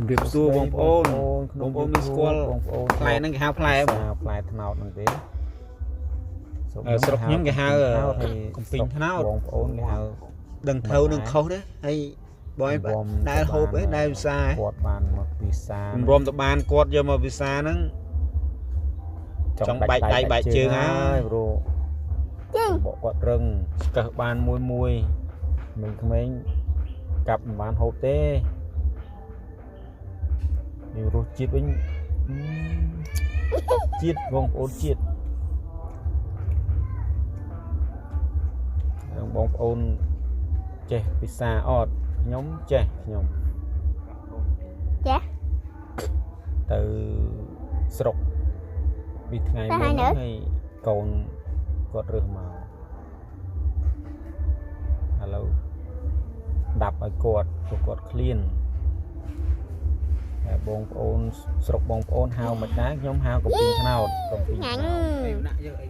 រៀបសួរបងប្អូនមានស្គាល់ផ្លែហ្នឹងគេហៅផ្លែផ្លែថ្នោតហ្នឹងទេស្រុកខ្ញុំគេហៅកំពីងថ្នោតបងប្អូនគេហៅដឹងទៅនឹងខុសទេហើយបងដែលហូបឯដែលវិសាគាត់បានមកពិសារំទៅបានគាត់យកមកវិសាហ្នឹងចង់បែកដៃបែកជើងហើយព្រោះបកគាត់រឹងស្កឹះបានមួយក្មេងកាប់មិនបានហូបទេនេះរសជាតិវិញជាតិបងប្អូនជាតិបងប្អូនចេះពិសាអត់ខ្ញុំចេះខ្ញុំចេះទៅស្រុកពីថ្ងៃមុនហើយកូនគាត់រើសមកឥឡូវដាប់ឲ្យគាត់ឃ្លានតែបងប្អូនស្រុកបងប្អូនហៅមិនដែរខ្ញុំហៅកំពីងថ្នោតកំពីងថ្នោតដាក់យកអី